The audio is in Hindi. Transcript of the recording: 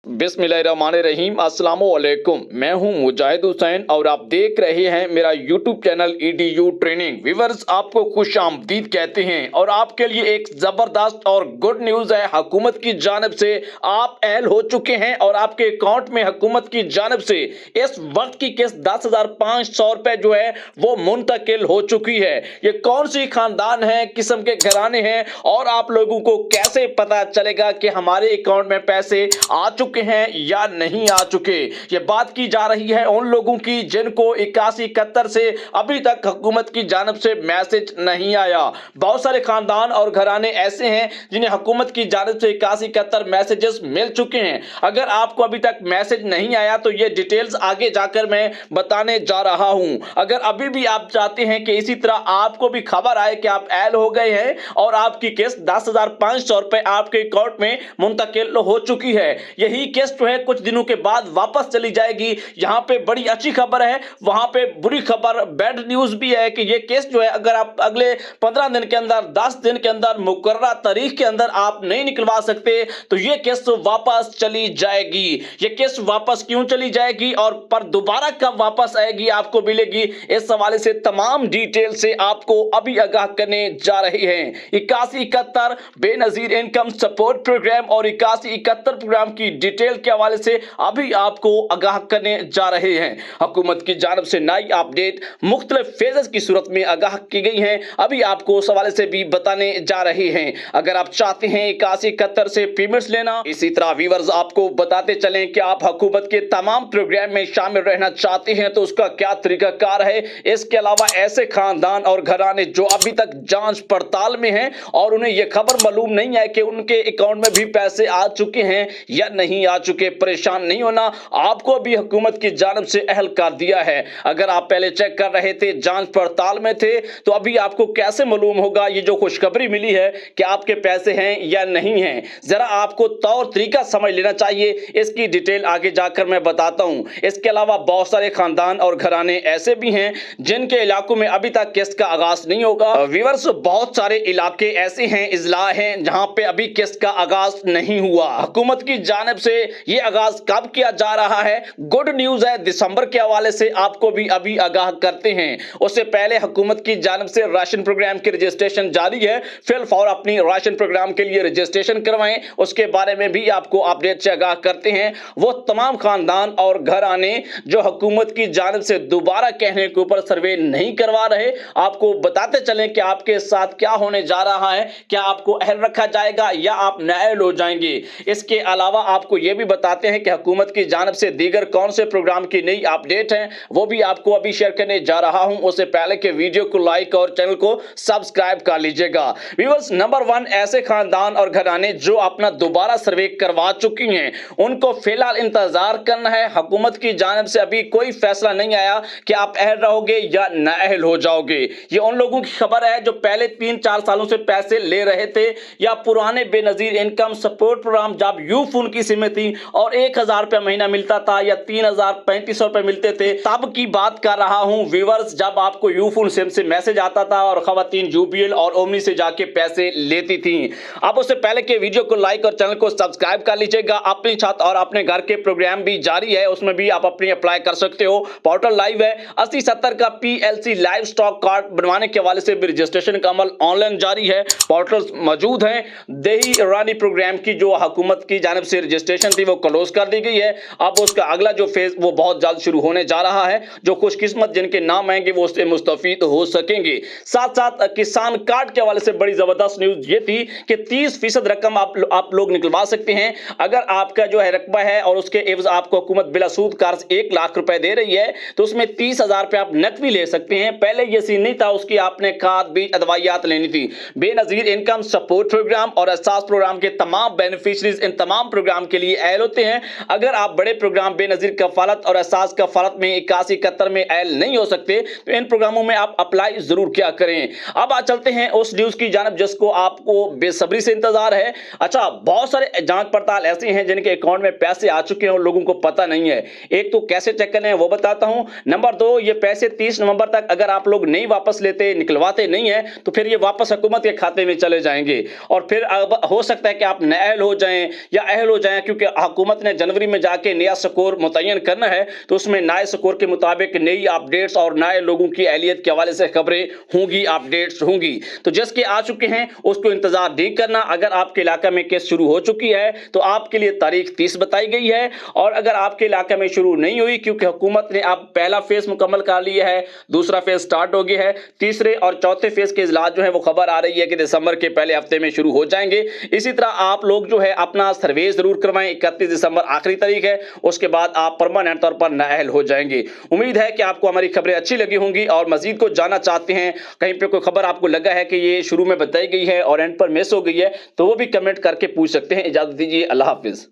बिस्मिल्लाहिर्रहमानिर्रहीम अस्सलाम वालेकुम। मैं हूं मुजाहिद हुसैन और आप देख रहे हैं मेरा YouTube channel EDU training. Viewers, आपको खुश आमदीद कहते हैं और आपके लिए एक जबरदस्त और गुड न्यूज है। हुकूमत की जानिब से आप अहल हो चुके हैं और आपके अकाउंट में हुकूमत की जानिब से इस वक्त की किस्त 10,500 रुपए जो है वो मुंतकिल हो चुकी है। ये कौन सी खानदान है, किस्म के घराने हैं और आप लोगों को कैसे पता चलेगा कि हमारे अकाउंट में पैसे आ चुके हैं या नहीं आ चुके। ये बात की जा रही है उन लोगों की जिनको 8171 से अभी तक हुकूमत की जानिब से मैसेज नहीं आया। बहुत सारे खानदान और घराने ऐसे हैं जिन्हें हुकूमत की जानिब से 8171 मैसेजेस मिल चुके हैं। अगर आपको अभी तक मैसेज नहीं आया तो ये डिटेल्स आगे जाकर मैं बताने जा रहा हूं। अगर अभी भी आप चाहते हैं कि इसी तरह आपको भी खबर आए कि आप ऐल हो गए हैं और आपकी किस्त 10,500 रुपए आपके अकाउंट में मुंतकिल हो चुकी है, यही किस्त जो है कुछ दिनों के बाद वापस चली जाएगी। यहां पे बड़ी अच्छी खबर है, वहां पे बुरी खबर बैड न्यूज भी है कि ये किस्त जो है अगर आप अगले 15 दिन के अंदर 10 दिन के अंदर मुकर्रर तारीख के अंदर आप नहीं निकलवा सकते तो ये किस्त वापस चली जाएगी। ये किस्त वापस क्यों चली जाएगी और पर दोबारा कब वापस आएगी आपको मिलेगी, इस हवाले से तमाम डिटेल से आपको अभी आगाह करने जा रहे हैं। 8171 बेनजीर इनकम सपोर्ट प्रोग्राम और 8171 प्रोग्राम की डिटेल के हवाले से अभी आपको आगाह करने जा रहे हैं। हुकूमत की जानिब से नई अपडेट मुख्तलिफ फेजेस की सूरत में आगाह की गई है, अभी आपको उस हवाले से भी बताने जा रहे हैं। अगर आप चाहते हैं 8171 से पेमेंट्स लेना, इसी तरह व्यूअर्स आपको बताते चलें कि आप हुकूमत के तमाम प्रोग्राम में शामिल रहना चाहते हैं तो उसका क्या तरीकाकार है। इसके अलावा ऐसे खानदान और घराने जो अभी तक जांच पड़ताल में हैं और उन्हें यह खबर मालूम नहीं है कि उनके अकाउंट में भी पैसे आ चुके हैं या नहीं आ चुके, परेशान नहीं होना, आपको भी हुकूमत की जानिब से अहल कर दिया है। अगर आप पहले चेक कर रहे थे, जांच पड़ताल में थे, तो अभी आपको कैसे मालूम होगा ये जो खुशखबरी मिली है कि आपके पैसे हैं या नहीं हैं। जरा आपको तौर तरीका समझ लेना चाहिए, इसकी डिटेल आगे जाकर मैं बताता हूं। इसके अलावा बहुत सारे खानदान और घराने ऐसे भी हैं जिनके इलाकों में अभी तक किस्त का आगाज नहीं होगा। व्यूअर्स, बहुत सारे इलाके ऐसे हैं, इजला हैं जहां पे अभी किस्त का आगाज नहीं हुआ। हुकूमत की जानिब से ये आगाज कब किया जा रहा है, गुड न्यूज है, दिसंबर के हवाले से आपको भी अभी आगाह करते हैं। उससे पहले हुकूमत की जानिब से राशन प्रोग्राम की रजिस्ट्रेशन जारी है, फिल फौर अपनी राशन प्रोग्राम के लिए रजिस्ट्रेशन करवाएं, उसके बारे में भी आपको अपडेट से आगाह करते हैं। वो तमाम खानदान और घर आने जो हुकूमत की जानिब से दोबारा कहने के ऊपर सर्वे नहीं करवा रहे, आपको बताते चलें कि आपके साथ क्या होने जा रहा है। क्या आपको अहल रखा जाएगा या आप नाअहल हो जाएंगे। इसके अलावा आपको यह भी बताते हैं कि हुकूमत की जानिब से दीगर कौन से प्रोग्राम की नई अपडेट है वो भी आपको अभी शेयर करने जा रहा हूं। उससे पहले के वीडियो को लाइक और चैनल को सब्सक्राइब कर लीजिएगा। व्यूअर्स, नंबर 1, ऐसे खानदान और घराने जो अपना दोबारा सर्वे करवा चुकी हैं उनको फिलहाल इंतजार करना है। हुकूमत की जानिब से अभी कोई फैसला नहीं आया कि आप अहल रहोगे या नाअहल हो जाओगे। ये उन लोगों की खबर है जो पहले 3-4 सालों से पैसे ले रहे थे या पुराने बेनजीर इनकम सपोर्ट प्रोग्राम जब यूफोन की सिमें थी और 1,000 रुपया महीना मिलता था या 3,035 रुपए मिलते थे, तब की बात कर रहा हूं व्यूअर्स, जब आपको यूफोन सिम से मैसेज आता था और खवातीन यूबीएल और ओमनी से जाके पैसे लेती थी। अब उससे पहले के वीडियो को लाइक और चैनल को सब्सक्राइब कर लीजिएगा। अपनी छत और अपने घर के प्रोग्राम भी जारी है, उसमें भी आप अपनी अप्लाई कर सकते हो। पोर्टल लाइव है। 8070 का PLC लाइव स्टॉक कार्ड बनवाने के हवाले से भी रजिस्ट्रेशन का अमल ऑनलाइन जारी है। पोर्टल मौजूद है। दही रानी प्रोग्राम की जो हुकूमत की जानिब से रजिस्ट्रेशन थी वो क्लोज कर दी गई है। अब उसका अगला जो फेज वो बहुत जल्द शुरू होने जा रहा है। जो खुशकिस्मत जिनके नाम आएंगे वो उससे मुस्तफीद हो सकेंगे। साथ साथ किसान कार्ड के हवाले से बड़ी जबरदस्त न्यूज ये थी कि 30% रकम आप लोग निकलवा सकते हैं। अगर आपका जो है रकबा है और उसके एवज आपको हुकूमत बिला सूद कर्ज 1 लाख रुपए दे रही है तो उसमें 30,000 रुपए आप नकदी ले सकते हैं। पहले ये सीन नहीं था, उसकी आपने खाद बीज अदवाइयात लेनी थी। बेनजीर इनकम सपोर्ट प्रोग्राम और एहसास प्रोग्राम के तमाम बेनिफिशरीज इन तमाम प्रोग्राम के लिए अहल होते हैं। अगर आप बड़े प्रोग्राम बेनजीर कफालत और एहसास कफालत में 8171 में अहल नहीं हो सकते तो इन प्रोग्रामों में आप अप्लाई जरूर क्या करें। अब आ चलते हैं उस न्यूज की जानिब जिसको आपको बेसब्री से इंतजार है। अच्छा, बहुत सारे जांच पड़ताल ऐसे हैं जिनके अकाउंट में पैसे आ चुके हैं और लोगों को पता नहीं है। एक तो कैसे चेक करने हैं वो बताता हूं। नंबर 2, ये पैसे 30 नवंबर तक अगर आप लोग नहीं वापस लेते, निकलवाते नहीं है तो फिर ये वापस हुकूमत के खाते में चले जाएंगे और फिर अब हो सकता है कि आप नाअहल हो जाएं या अहल हो जाएं क्योंकि हुकूमत ने जनवरी में जाके नया स्कोर मुतय्यन करना है, तो उसमें नए स्कोर के मुताबिक नई अपडेट्स और नए लोगों की अहलियत के हवाले से खबरें होंगी, अपडेट्स होंगी। तो जिसके आ चुके हैं उसको इंतजार नहीं करना। अगर आपके इलाका में केस शुरू हो चुकी है तो आपके लिए तारीख 30 बताई गई है, और अगर आपके इलाके में शुरू नहीं हुई क्योंकि हुकूमत ने अब पहला फेज मुकम्मल कर लिया है, दूसरा फेज स्टार्ट हो गया है, तीसरे और चौथे फेज के इजलास जो है वो खबर आ रही है कि दिसंबर के पहले हफ्ते में शुरू हो जाएंगे। इसी तरह आप लोग जो है अपना सर्वे जरूर करवाएं। 31 दिसंबर आखिरी तारीख है, उसके बाद आप परमानेंट तौर पर नाअहल हो जाएंगे। उम्मीद है कि आपको हमारी खबरें अच्छी लगी होंगी और मजीद को जानना चाहते हैं, कहीं पे कोई खबर आपको लगा है कि ये शुरू में बताई गई है और एंड पर मिस हो गई है, तो वो भी कमेंट करके पूछ सकते हैं। इजाजत दीजिए, अल्लाह हाफिज।